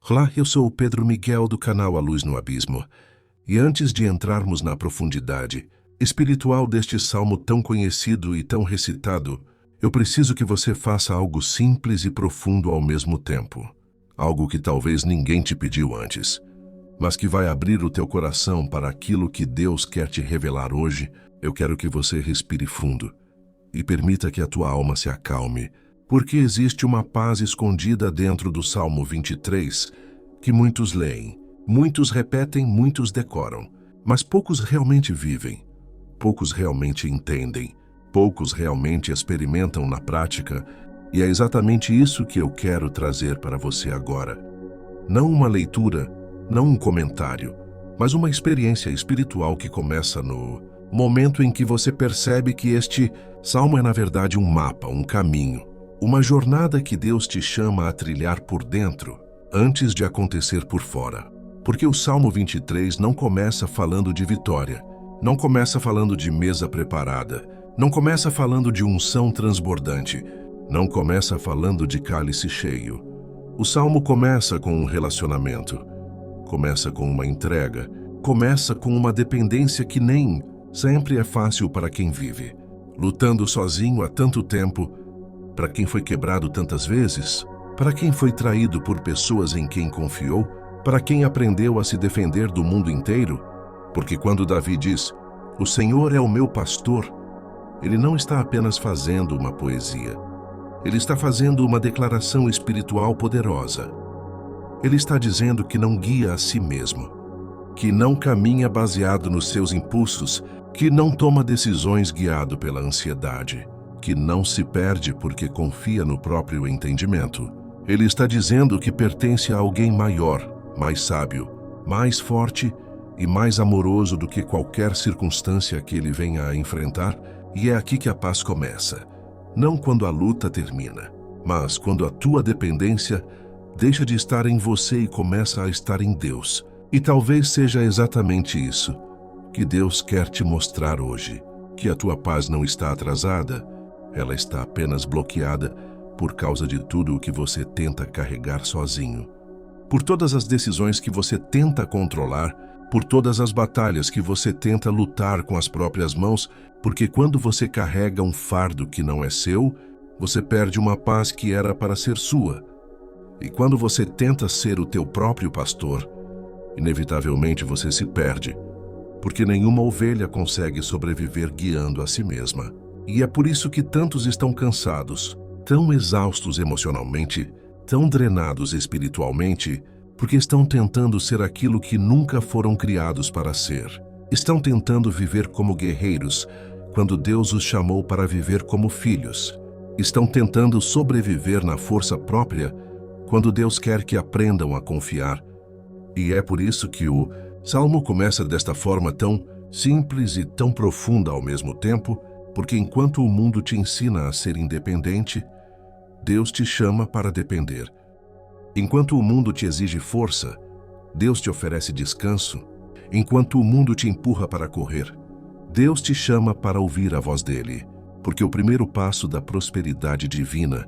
Olá, eu sou o Pedro Miguel do canal A Luz no Abismo. E antes de entrarmos na profundidade espiritual deste salmo tão conhecido e tão recitado, eu preciso que você faça algo simples e profundo ao mesmo tempo. Algo que talvez ninguém te pediu antes, mas que vai abrir o teu coração para aquilo que Deus quer te revelar hoje. Eu quero que você respire fundo e permita que a tua alma se acalme, porque existe uma paz escondida dentro do Salmo 23, que muitos leem, muitos repetem, muitos decoram, mas poucos realmente vivem, poucos realmente entendem, poucos realmente experimentam na prática, e é exatamente isso que eu quero trazer para você agora. Não uma leitura, não um comentário, mas uma experiência espiritual que começa no momento em que você percebe que este salmo é na verdade um mapa, um caminho, uma jornada que Deus te chama a trilhar por dentro, antes de acontecer por fora. Porque o Salmo 23 não começa falando de vitória, não começa falando de mesa preparada, não começa falando de unção transbordante, não começa falando de cálice cheio. O Salmo começa com um relacionamento, começa com uma entrega, começa com uma dependência que nem sempre é fácil para quem vive, lutando sozinho há tanto tempo, para quem foi quebrado tantas vezes, para quem foi traído por pessoas em quem confiou, para quem aprendeu a se defender do mundo inteiro. Porque quando Davi diz, "O Senhor é o meu pastor", ele não está apenas fazendo uma poesia. Ele está fazendo uma declaração espiritual poderosa. Ele está dizendo que não guia a si mesmo, que não caminha baseado nos seus impulsos, que não toma decisões guiado pela ansiedade, que não se perde porque confia no próprio entendimento. Ele está dizendo que pertence a alguém maior, mais sábio, mais forte e mais amoroso do que qualquer circunstância que ele venha a enfrentar, e é aqui que a paz começa. Não quando a luta termina, mas quando a tua dependência deixa de estar em você e começa a estar em Deus. E talvez seja exatamente isso que Deus quer te mostrar hoje, que a tua paz não está atrasada, ela está apenas bloqueada por causa de tudo o que você tenta carregar sozinho. Por todas as decisões que você tenta controlar, por todas as batalhas que você tenta lutar com as próprias mãos, porque quando você carrega um fardo que não é seu, você perde uma paz que era para ser sua. E quando você tenta ser o teu próprio pastor, inevitavelmente você se perde, porque nenhuma ovelha consegue sobreviver guiando a si mesma. E é por isso que tantos estão cansados, tão exaustos emocionalmente, tão drenados espiritualmente, porque estão tentando ser aquilo que nunca foram criados para ser. Estão tentando viver como guerreiros, quando Deus os chamou para viver como filhos. Estão tentando sobreviver na força própria, quando Deus quer que aprendam a confiar. E é por isso que o Salmo começa desta forma tão simples e tão profunda ao mesmo tempo, porque enquanto o mundo te ensina a ser independente, Deus te chama para depender. Enquanto o mundo te exige força, Deus te oferece descanso. Enquanto o mundo te empurra para correr, Deus te chama para ouvir a voz dele, porque o primeiro passo da prosperidade divina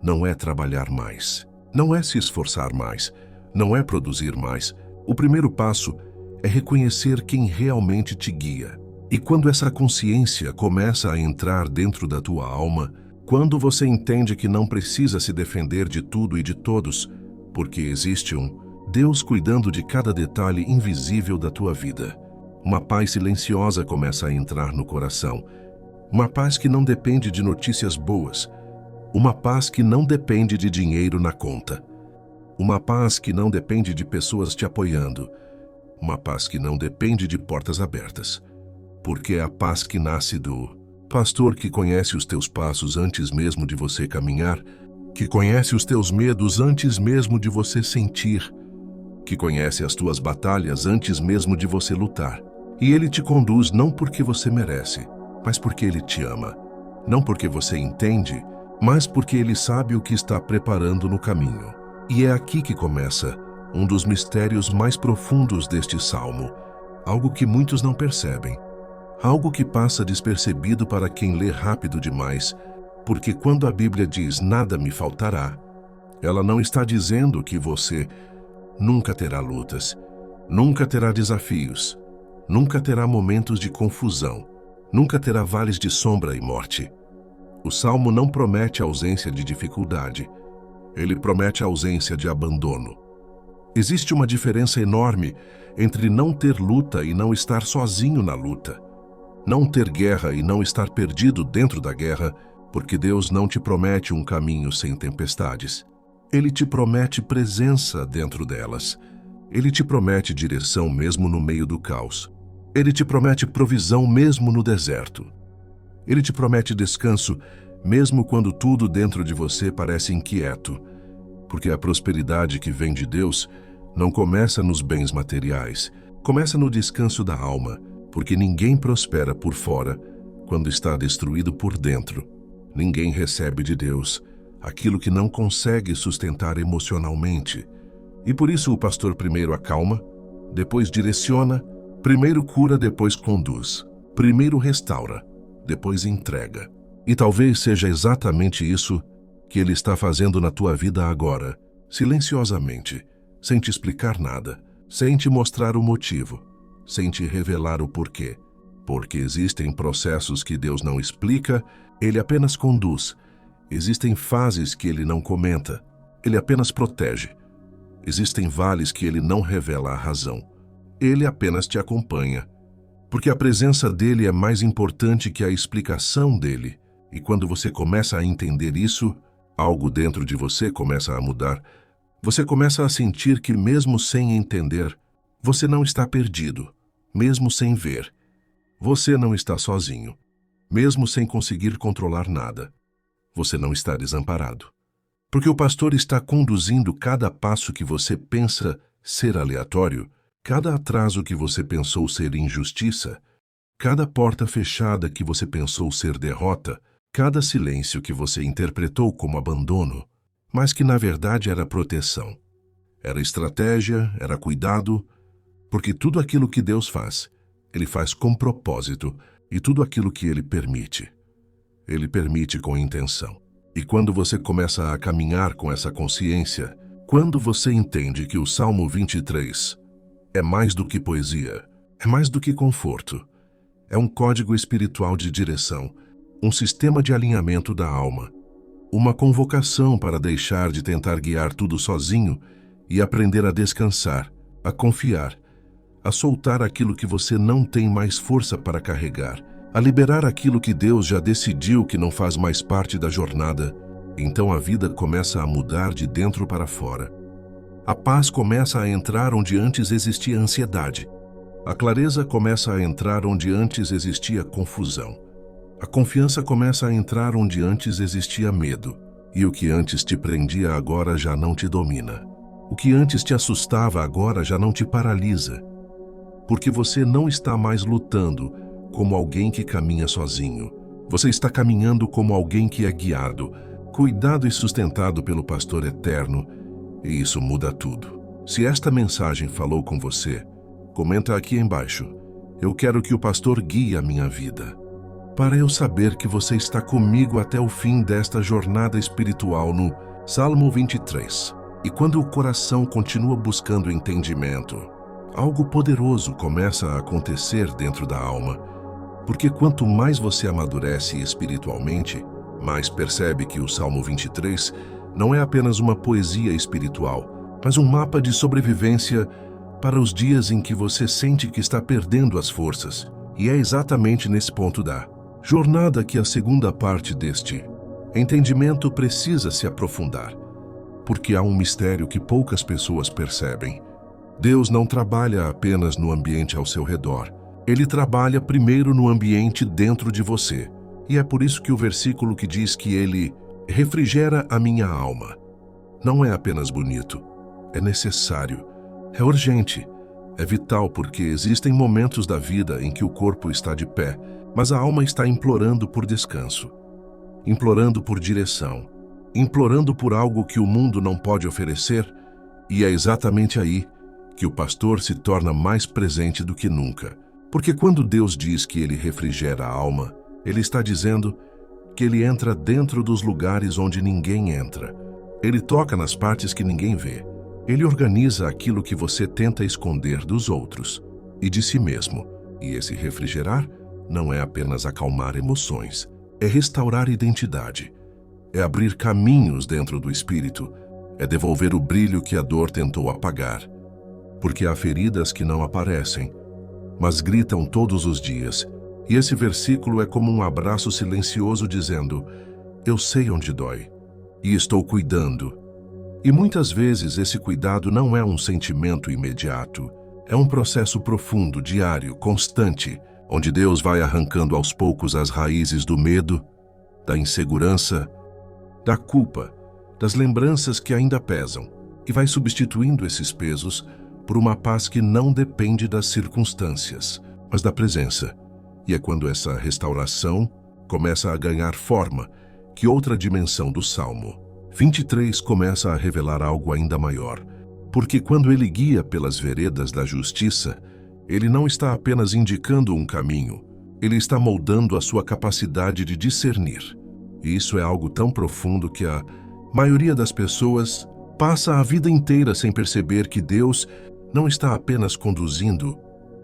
não é trabalhar mais, não é se esforçar mais, não é produzir mais. O primeiro passo é reconhecer quem realmente te guia. E quando essa consciência começa a entrar dentro da tua alma, quando você entende que não precisa se defender de tudo e de todos, porque existe um Deus cuidando de cada detalhe invisível da tua vida, uma paz silenciosa começa a entrar no coração. Uma paz que não depende de notícias boas. Uma paz que não depende de dinheiro na conta. Uma paz que não depende de pessoas te apoiando. Uma paz que não depende de portas abertas. Porque é a paz que nasce do pastor que conhece os teus passos antes mesmo de você caminhar, que conhece os teus medos antes mesmo de você sentir, que conhece as tuas batalhas antes mesmo de você lutar. E ele te conduz não porque você merece, mas porque ele te ama. Não porque você entende, mas porque ele sabe o que está preparando no caminho. E é aqui que começa um dos mistérios mais profundos deste salmo, algo que muitos não percebem. Algo que passa despercebido para quem lê rápido demais, porque quando a Bíblia diz "nada me faltará", ela não está dizendo que você nunca terá lutas, nunca terá desafios, nunca terá momentos de confusão, nunca terá vales de sombra e morte. O Salmo não promete a ausência de dificuldade, ele promete a ausência de abandono. Existe uma diferença enorme entre não ter luta e não estar sozinho na luta. Não ter guerra e não estar perdido dentro da guerra, porque Deus não te promete um caminho sem tempestades. Ele te promete presença dentro delas. Ele te promete direção mesmo no meio do caos. Ele te promete provisão mesmo no deserto. Ele te promete descanso mesmo quando tudo dentro de você parece inquieto, porque a prosperidade que vem de Deus não começa nos bens materiais, começa no descanso da alma, porque ninguém prospera por fora quando está destruído por dentro. Ninguém recebe de Deus aquilo que não consegue sustentar emocionalmente. E por isso o pastor primeiro acalma, depois direciona, primeiro cura, depois conduz, primeiro restaura, depois entrega. E talvez seja exatamente isso que ele está fazendo na tua vida agora, silenciosamente, sem te explicar nada, sem te mostrar o motivo, sem te revelar o porquê. Porque existem processos que Deus não explica, ele apenas conduz. Existem fases que ele não comenta, ele apenas protege. Existem vales que ele não revela a razão, ele apenas te acompanha. Porque a presença dele é mais importante que a explicação dele. E quando você começa a entender isso, algo dentro de você começa a mudar. Você começa a sentir que mesmo sem entender, você não está perdido. Mesmo sem ver, você não está sozinho. Mesmo sem conseguir controlar nada, você não está desamparado. Porque o pastor está conduzindo cada passo que você pensa ser aleatório, cada atraso que você pensou ser injustiça, cada porta fechada que você pensou ser derrota, cada silêncio que você interpretou como abandono, mas que na verdade era proteção. Era estratégia, era cuidado, porque tudo aquilo que Deus faz, Ele faz com propósito, e tudo aquilo que Ele permite com intenção. E quando você começa a caminhar com essa consciência, quando você entende que o Salmo 23 é mais do que poesia, é mais do que conforto, é um código espiritual de direção, um sistema de alinhamento da alma, uma convocação para deixar de tentar guiar tudo sozinho e aprender a descansar, a confiar, a soltar aquilo que você não tem mais força para carregar, a liberar aquilo que Deus já decidiu que não faz mais parte da jornada. Então a vida começa a mudar de dentro para fora. A paz começa a entrar onde antes existia ansiedade. A clareza começa a entrar onde antes existia confusão. A confiança começa a entrar onde antes existia medo. E o que antes te prendia agora já não te domina. O que antes te assustava agora já não te paralisa. Porque você não está mais lutando como alguém que caminha sozinho. Você está caminhando como alguém que é guiado, cuidado e sustentado pelo pastor eterno, e isso muda tudo. Se esta mensagem falou com você, comenta aqui embaixo. Eu quero que o pastor guie a minha vida, para eu saber que você está comigo até o fim desta jornada espiritual no Salmo 23. E quando o coração continua buscando entendimento, algo poderoso começa a acontecer dentro da alma, porque quanto mais você amadurece espiritualmente, mais percebe que o Salmo 23 não é apenas uma poesia espiritual, mas um mapa de sobrevivência para os dias em que você sente que está perdendo as forças. E é exatamente nesse ponto da jornada que a segunda parte deste entendimento precisa se aprofundar, porque há um mistério que poucas pessoas percebem. Deus não trabalha apenas no ambiente ao seu redor. Ele trabalha primeiro no ambiente dentro de você. E é por isso que o versículo que diz que Ele refrigera a minha alma não é apenas bonito, é necessário, é urgente, é vital, porque existem momentos da vida em que o corpo está de pé, mas a alma está implorando por descanso, implorando por direção, implorando por algo que o mundo não pode oferecer, e é exatamente aí que o pastor se torna mais presente do que nunca. Porque quando Deus diz que Ele refrigera a alma, Ele está dizendo que Ele entra dentro dos lugares onde ninguém entra. Ele toca nas partes que ninguém vê. Ele organiza aquilo que você tenta esconder dos outros e de si mesmo. E esse refrigerar não é apenas acalmar emoções, é restaurar identidade, é abrir caminhos dentro do espírito, é devolver o brilho que a dor tentou apagar. Porque há feridas que não aparecem, mas gritam todos os dias. E esse versículo é como um abraço silencioso dizendo: eu sei onde dói e estou cuidando. E muitas vezes esse cuidado não é um sentimento imediato, é um processo profundo, diário, constante, onde Deus vai arrancando aos poucos as raízes do medo, da insegurança, da culpa, das lembranças que ainda pesam, e vai substituindo esses pesos por uma paz que não depende das circunstâncias, mas da presença. E é quando essa restauração começa a ganhar forma que outra dimensão do Salmo 23 começa a revelar algo ainda maior. Porque quando ele guia pelas veredas da justiça, ele não está apenas indicando um caminho, ele está moldando a sua capacidade de discernir. E isso é algo tão profundo que a maioria das pessoas passa a vida inteira sem perceber que Deus não está apenas conduzindo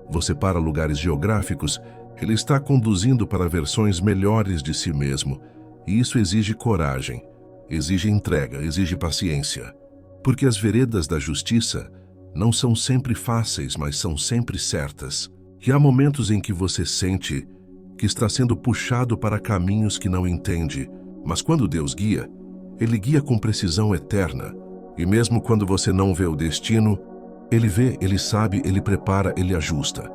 você para lugares geográficos, ele está conduzindo para versões melhores de si mesmo. E isso exige coragem, exige entrega, exige paciência. Porque as veredas da justiça não são sempre fáceis, mas são sempre certas. E há momentos em que você sente que está sendo puxado para caminhos que não entende. Mas quando Deus guia, Ele guia com precisão eterna. E mesmo quando você não vê o destino, Ele vê, Ele sabe, Ele prepara, Ele ajusta.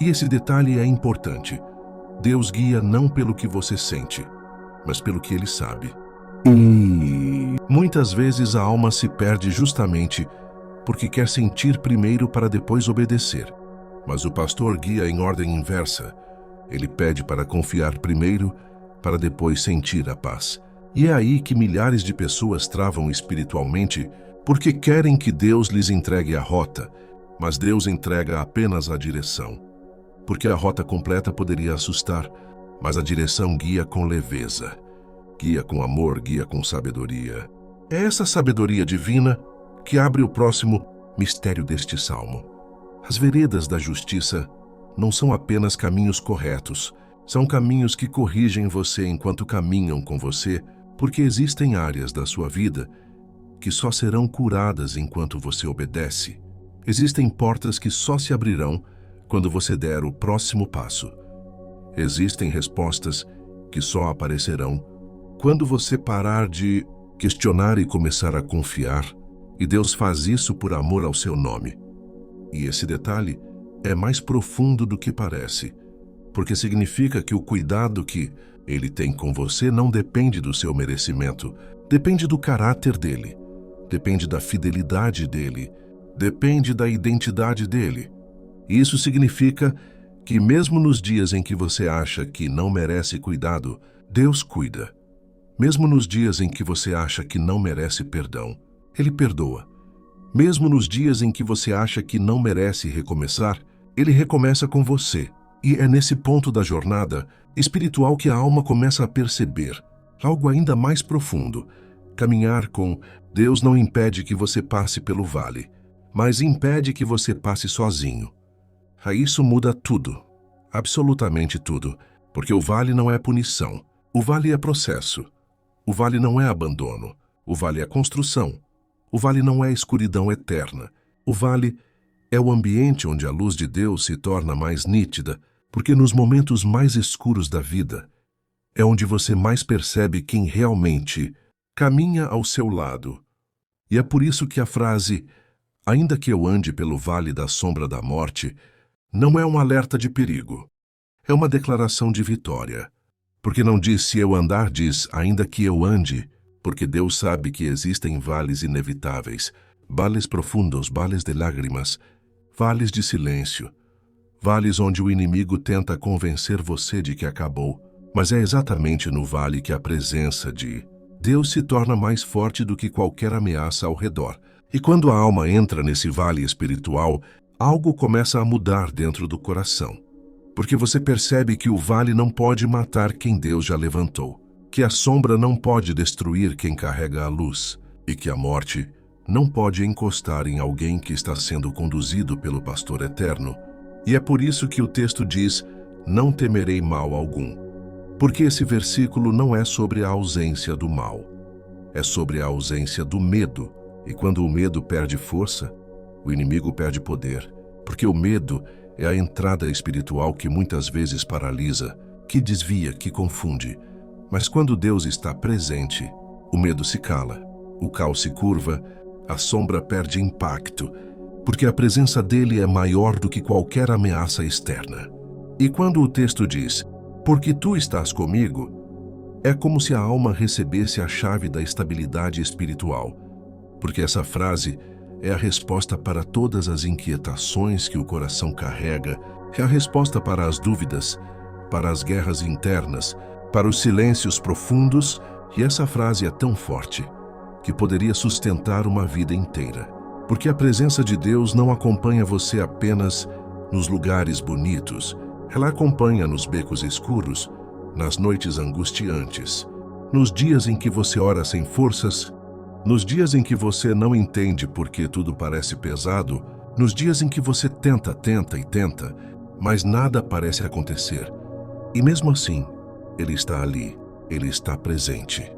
E esse detalhe é importante. Deus guia não pelo que você sente, mas pelo que Ele sabe. E muitas vezes a alma se perde justamente porque quer sentir primeiro para depois obedecer. Mas o pastor guia em ordem inversa. Ele pede para confiar primeiro, para depois sentir a paz. E é aí que milhares de pessoas travam espiritualmente porque querem que Deus lhes entregue a rota, mas Deus entrega apenas a direção. Porque a rota completa poderia assustar, mas a direção guia com leveza. Guia com amor, guia com sabedoria. É essa sabedoria divina que abre o próximo mistério deste salmo. As veredas da justiça não são apenas caminhos corretos, são caminhos que corrigem você enquanto caminham com você, porque existem áreas da sua vida que só serão curadas enquanto você obedece. Existem portas que só se abrirão quando você der o próximo passo. Existem respostas que só aparecerão quando você parar de questionar e começar a confiar, e Deus faz isso por amor ao seu nome. E esse detalhe é mais profundo do que parece, porque significa que o cuidado que Ele tem com você não depende do seu merecimento, depende do caráter dele, depende da fidelidade dele, depende da identidade dele. E isso significa que mesmo nos dias em que você acha que não merece cuidado, Deus cuida. Mesmo nos dias em que você acha que não merece perdão, Ele perdoa. Mesmo nos dias em que você acha que não merece recomeçar, Ele recomeça com você. E é nesse ponto da jornada espiritual que a alma começa a perceber algo ainda mais profundo. Caminhar com Deus não impede que você passe pelo vale, mas impede que você passe sozinho. Aí isso muda tudo, absolutamente tudo, porque o vale não é punição, o vale é processo. O vale não é abandono, o vale é construção. O vale não é escuridão eterna. O vale é o ambiente onde a luz de Deus se torna mais nítida, porque nos momentos mais escuros da vida é onde você mais percebe quem realmente caminha ao seu lado. E é por isso que a frase, ainda que eu ande pelo vale da sombra da morte, não é um alerta de perigo. É uma declaração de vitória. Porque não diz se eu andar, diz ainda que eu ande, porque Deus sabe que existem vales inevitáveis, vales profundos, vales de lágrimas, vales de silêncio, vales onde o inimigo tenta convencer você de que acabou, mas é exatamente no vale que a presença de Deus se torna mais forte do que qualquer ameaça ao redor. E quando a alma entra nesse vale espiritual, algo começa a mudar dentro do coração. Porque você percebe que o vale não pode matar quem Deus já levantou, que a sombra não pode destruir quem carrega a luz, e que a morte não pode encostar em alguém que está sendo conduzido pelo pastor eterno. E é por isso que o texto diz: não temerei mal algum. Porque esse versículo não é sobre a ausência do mal. É sobre a ausência do medo. E quando o medo perde força, o inimigo perde poder. Porque o medo é a entrada espiritual que muitas vezes paralisa, que desvia, que confunde. Mas quando Deus está presente, o medo se cala, o caos se curva, a sombra perde impacto, porque a presença dele é maior do que qualquer ameaça externa. E quando o texto diz, porque tu estás comigo, é como se a alma recebesse a chave da estabilidade espiritual, porque essa frase é a resposta para todas as inquietações que o coração carrega, é a resposta para as dúvidas, para as guerras internas, para os silêncios profundos, e essa frase é tão forte que poderia sustentar uma vida inteira. Porque a presença de Deus não acompanha você apenas nos lugares bonitos, ela acompanha nos becos escuros, nas noites angustiantes, nos dias em que você ora sem forças, nos dias em que você não entende por que tudo parece pesado, nos dias em que você tenta, mas nada parece acontecer. E mesmo assim, Ele está ali, Ele está presente,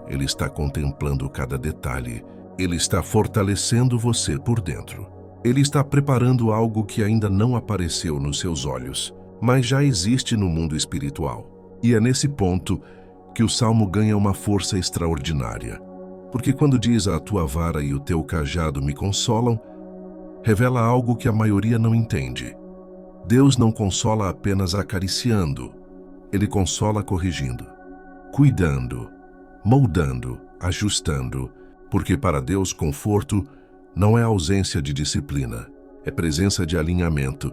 Ele está contemplando cada detalhe, Ele está fortalecendo você por dentro. Ele está preparando algo que ainda não apareceu nos seus olhos, mas já existe no mundo espiritual. E é nesse ponto que o Salmo ganha uma força extraordinária. Porque quando diz a tua vara e o teu cajado me consolam, revela algo que a maioria não entende. Deus não consola apenas acariciando, Ele consola corrigindo, cuidando, moldando, ajustando, porque para Deus conforto não é ausência de disciplina, é presença de alinhamento.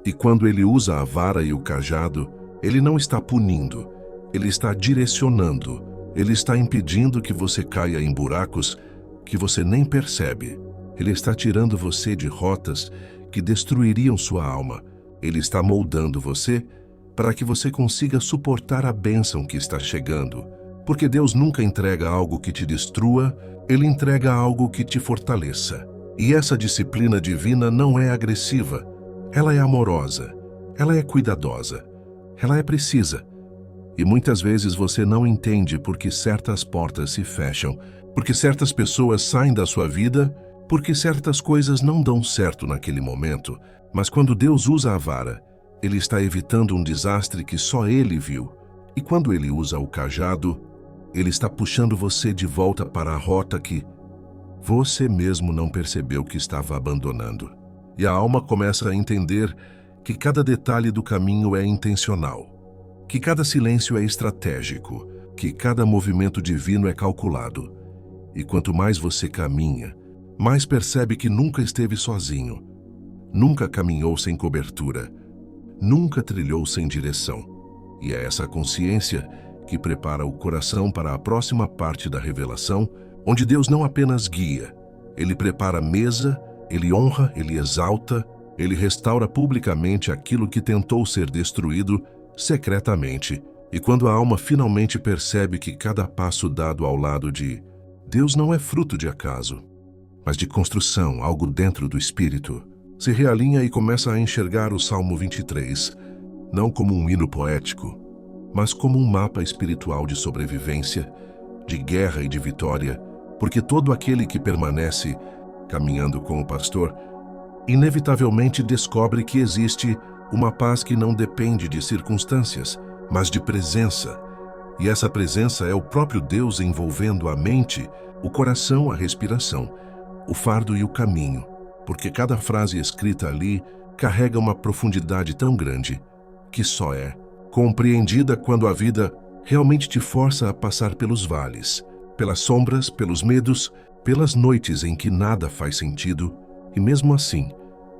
E quando Ele usa a vara e o cajado, Ele não está punindo, Ele está direcionando, Ele está impedindo que você caia em buracos que você nem percebe. Ele está tirando você de rotas que destruiriam sua alma. Ele está moldando você para que você consiga suportar a bênção que está chegando. Porque Deus nunca entrega algo que te destrua, Ele entrega algo que te fortaleça. E essa disciplina divina não é agressiva, ela é amorosa, ela é cuidadosa, ela é precisa. E muitas vezes você não entende porque certas portas se fecham, porque certas pessoas saem da sua vida, porque certas coisas não dão certo naquele momento. Mas quando Deus usa a vara, Ele está evitando um desastre que só Ele viu. E quando Ele usa o cajado, Ele está puxando você de volta para a rota que você mesmo não percebeu que estava abandonando. E a alma começa a entender que cada detalhe do caminho é intencional, que cada silêncio é estratégico, que cada movimento divino é calculado. E quanto mais você caminha, mais percebe que nunca esteve sozinho, nunca caminhou sem cobertura, nunca trilhou sem direção. E é essa consciência que prepara o coração para a próxima parte da revelação, onde Deus não apenas guia, Ele prepara a mesa, Ele honra, Ele exalta, Ele restaura publicamente aquilo que tentou ser destruído secretamente. E quando a alma finalmente percebe que cada passo dado ao lado de Deus não é fruto de acaso, mas de construção, algo dentro do espírito, se realinha e começa a enxergar o Salmo 23, não como um hino poético, mas como um mapa espiritual de sobrevivência, de guerra e de vitória, porque todo aquele que permanece caminhando com o pastor, inevitavelmente descobre que existe uma paz que não depende de circunstâncias, mas de presença. E essa presença é o próprio Deus envolvendo a mente, o coração, a respiração, o fardo e o caminho, porque cada frase escrita ali carrega uma profundidade tão grande que só é compreendida quando a vida realmente te força a passar pelos vales, pelas sombras, pelos medos, pelas noites em que nada faz sentido, e mesmo assim,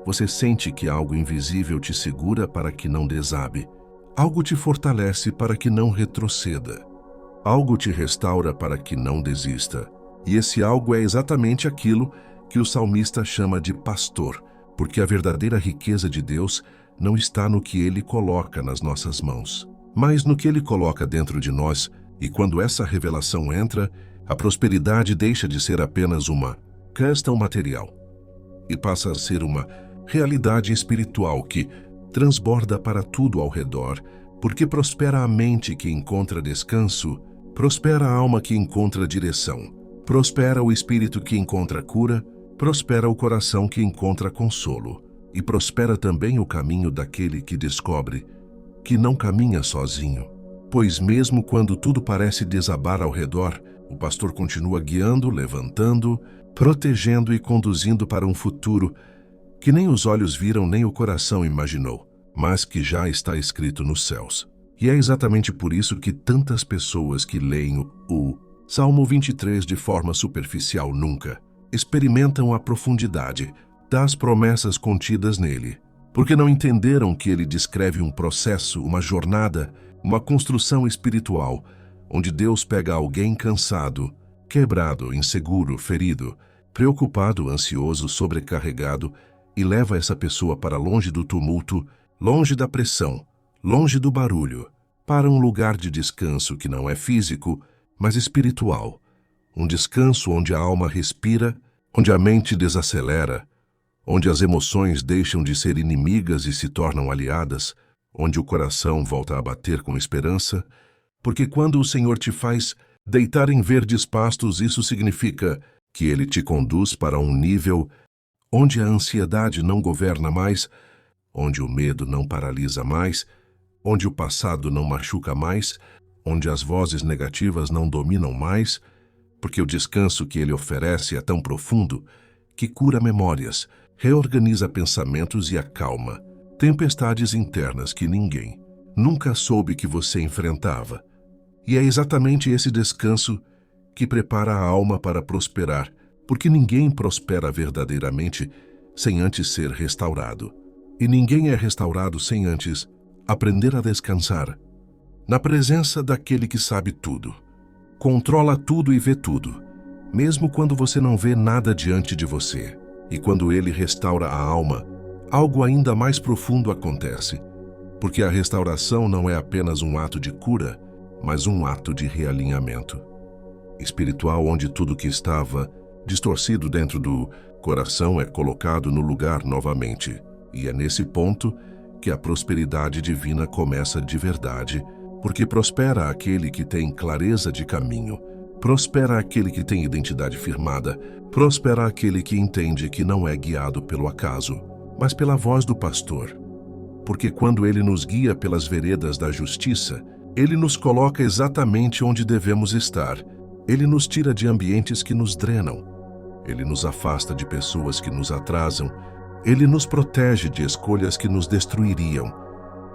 você sente que algo invisível te segura para que não desabe, algo te fortalece para que não retroceda, algo te restaura para que não desista. E esse algo é exatamente aquilo que o salmista chama de pastor, porque a verdadeira riqueza de Deus não está no que Ele coloca nas nossas mãos, mas no que Ele coloca dentro de nós. E quando essa revelação entra, a prosperidade deixa de ser apenas uma questão material e passa a ser uma realidade espiritual que transborda para tudo ao redor, porque prospera a mente que encontra descanso, prospera a alma que encontra direção, prospera o espírito que encontra cura, prospera o coração que encontra consolo, e prospera também o caminho daquele que descobre que não caminha sozinho. Pois mesmo quando tudo parece desabar ao redor, o pastor continua guiando, levantando, protegendo e conduzindo para um futuro que nem os olhos viram nem o coração imaginou, mas que já está escrito nos céus. E é exatamente por isso que tantas pessoas que leem o Salmo 23 de forma superficial nunca experimentam a profundidade das promessas contidas nele, porque não entenderam que ele descreve um processo, uma jornada, uma construção espiritual, onde Deus pega alguém cansado, quebrado, inseguro, ferido, preocupado, ansioso, sobrecarregado e leva essa pessoa para longe do tumulto, longe da pressão, longe do barulho, para um lugar de descanso que não é físico, mas espiritual. Um descanso onde a alma respira, onde a mente desacelera, onde as emoções deixam de ser inimigas e se tornam aliadas, onde o coração volta a bater com esperança, porque quando o Senhor te faz deitar em verdes pastos, isso significa que Ele te conduz para um nível onde a ansiedade não governa mais, onde o medo não paralisa mais, onde o passado não machuca mais, onde as vozes negativas não dominam mais, porque o descanso que Ele oferece é tão profundo que cura memórias, reorganiza pensamentos e acalma tempestades internas que ninguém nunca soube que você enfrentava. E é exatamente esse descanso que prepara a alma para prosperar, porque ninguém prospera verdadeiramente sem antes ser restaurado. E ninguém é restaurado sem antes aprender a descansar na presença daquele que sabe tudo, controla tudo e vê tudo, mesmo quando você não vê nada diante de você. E quando ele restaura a alma, algo ainda mais profundo acontece, porque a restauração não é apenas um ato de cura, mas um ato de realinhamento espiritual, onde tudo que estava distorcido dentro do coração é colocado no lugar novamente. E é nesse ponto que a prosperidade divina começa de verdade, porque prospera aquele que tem clareza de caminho, prospera aquele que tem identidade firmada, prospera aquele que entende que não é guiado pelo acaso, mas pela voz do pastor. Porque quando ele nos guia pelas veredas da justiça, ele nos coloca exatamente onde devemos estar. Ele nos tira de ambientes que nos drenam. Ele nos afasta de pessoas que nos atrasam. Ele nos protege de escolhas que nos destruiriam.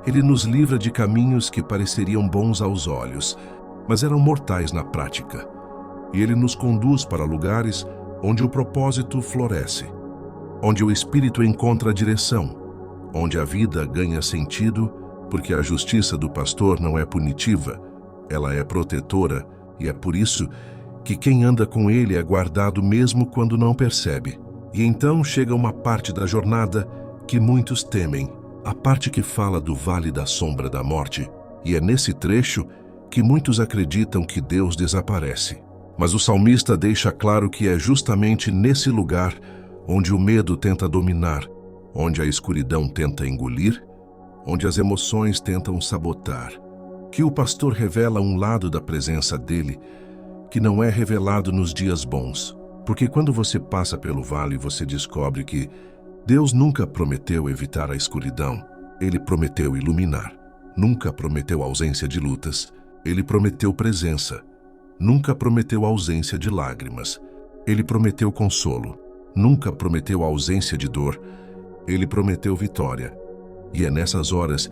Ele nos livra de caminhos que pareceriam bons aos olhos, mas eram mortais na prática. E ele nos conduz para lugares onde o propósito floresce, onde o espírito encontra direção, onde a vida ganha sentido, porque a justiça do pastor não é punitiva, ela é protetora, e é por isso que quem anda com ele é guardado mesmo quando não percebe. E então chega uma parte da jornada que muitos temem, a parte que fala do vale da sombra da morte, e é nesse trecho que muitos acreditam que Deus desaparece. Mas o salmista deixa claro que é justamente nesse lugar onde o medo tenta dominar, onde a escuridão tenta engolir, onde as emoções tentam sabotar, que o pastor revela um lado da presença dele que não é revelado nos dias bons. Porque quando você passa pelo vale, você descobre que Deus nunca prometeu evitar a escuridão, Ele prometeu iluminar. Nunca prometeu ausência de lutas, Ele prometeu presença. Nunca prometeu ausência de lágrimas, Ele prometeu consolo. Nunca prometeu ausência de dor, Ele prometeu vitória. E é nessas horas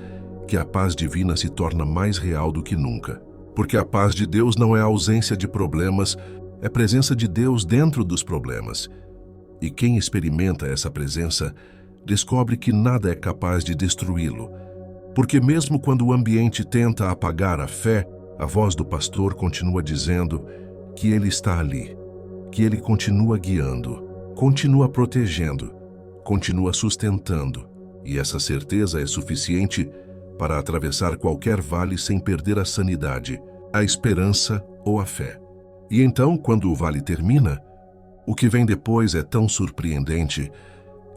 que a paz divina se torna mais real do que nunca. Porque a paz de Deus não é ausência de problemas, é presença de Deus dentro dos problemas. E quem experimenta essa presença descobre que nada é capaz de destruí-lo. Porque mesmo quando o ambiente tenta apagar a fé, a voz do pastor continua dizendo que ele está ali, que ele continua guiando, continua protegendo, continua sustentando. E essa certeza é suficiente para atravessar qualquer vale sem perder a sanidade, a esperança ou a fé. E então, quando o vale termina, O que vem depois é tão surpreendente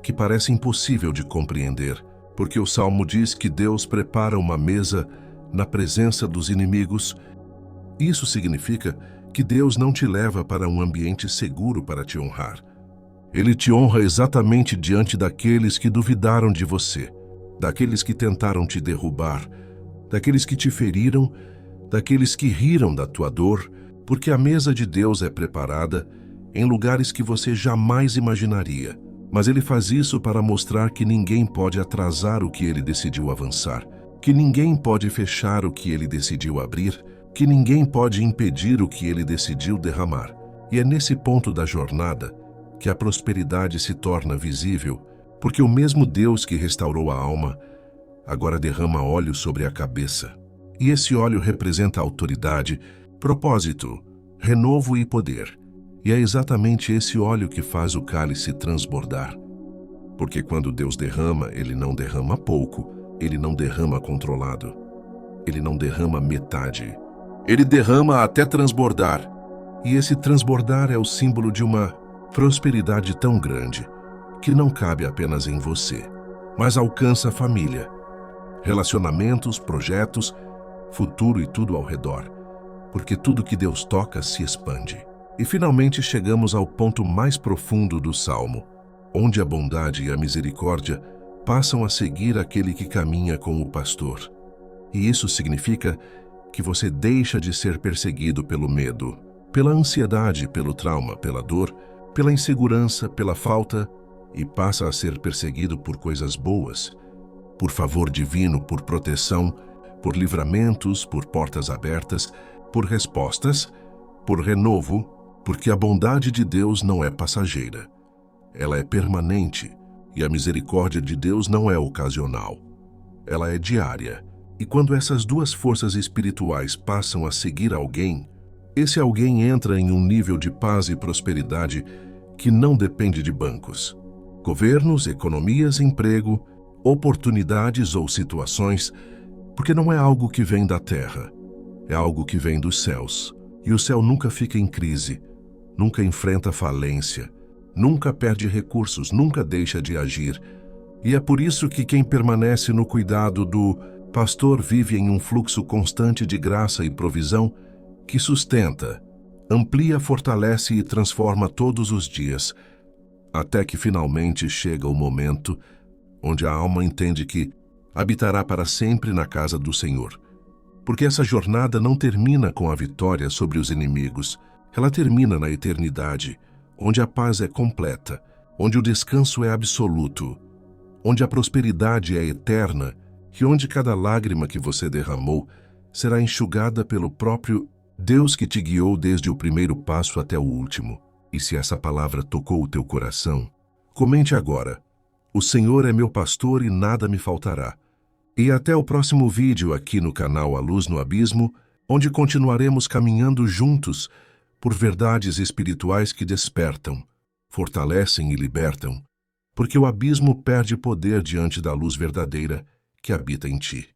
que parece impossível de compreender, porque o Salmo diz que Deus prepara uma mesa na presença dos inimigos. Isso significa que Deus não te leva para um ambiente seguro para te honrar. Ele te honra exatamente diante daqueles que duvidaram de você, daqueles que tentaram te derrubar, daqueles que te feriram, daqueles que riram da tua dor, porque a mesa de Deus é preparada em lugares que você jamais imaginaria. Mas ele faz isso para mostrar que ninguém pode atrasar o que ele decidiu avançar, que ninguém pode fechar o que ele decidiu abrir, que ninguém pode impedir o que ele decidiu derramar. E é nesse ponto da jornada que a prosperidade se torna visível, porque o mesmo Deus que restaurou a alma agora derrama óleo sobre a cabeça. E esse óleo representa autoridade, propósito, renovo e poder. E é exatamente esse óleo que faz o cálice transbordar. Porque quando Deus derrama, ele não derrama pouco, ele não derrama controlado, ele não derrama metade. Ele derrama até transbordar. E esse transbordar é o símbolo de uma prosperidade tão grande que não cabe apenas em você, mas alcança a família, relacionamentos, projetos, futuro e tudo ao redor, porque tudo que Deus toca se expande. E finalmente chegamos ao ponto mais profundo do Salmo, onde a bondade e a misericórdia passam a seguir aquele que caminha com o pastor. E isso significa que você deixa de ser perseguido pelo medo, pela ansiedade, pelo trauma, pela dor, pela insegurança, pela falta, e passa a ser perseguido por coisas boas, por favor divino, por proteção, por livramentos, por portas abertas, por respostas, por renovo, porque a bondade de Deus não é passageira. Ela é permanente, e a misericórdia de Deus não é ocasional. Ela é diária. E quando essas duas forças espirituais passam a seguir alguém, esse alguém entra em um nível de paz e prosperidade que não depende de bancos, governos, economias, emprego, oportunidades ou situações, porque não é algo que vem da terra, é algo que vem dos céus. E o céu nunca fica em crise, nunca enfrenta falência, nunca perde recursos, nunca deixa de agir. E é por isso que quem permanece no cuidado do pastor vive em um fluxo constante de graça e provisão que sustenta, amplia, fortalece e transforma todos os dias, até que finalmente chega o momento onde a alma entende que habitará para sempre na casa do Senhor. Porque essa jornada não termina com a vitória sobre os inimigos, ela termina na eternidade, onde a paz é completa, onde o descanso é absoluto, onde a prosperidade é eterna e onde cada lágrima que você derramou será enxugada pelo próprio Deus que te guiou desde o primeiro passo até o último. E se essa palavra tocou o teu coração, comente agora: o Senhor é meu pastor e nada me faltará. E até o próximo vídeo aqui no canal A Luz no Abismo, onde continuaremos caminhando juntos por verdades espirituais que despertam, fortalecem e libertam, porque o abismo perde poder diante da luz verdadeira que habita em ti.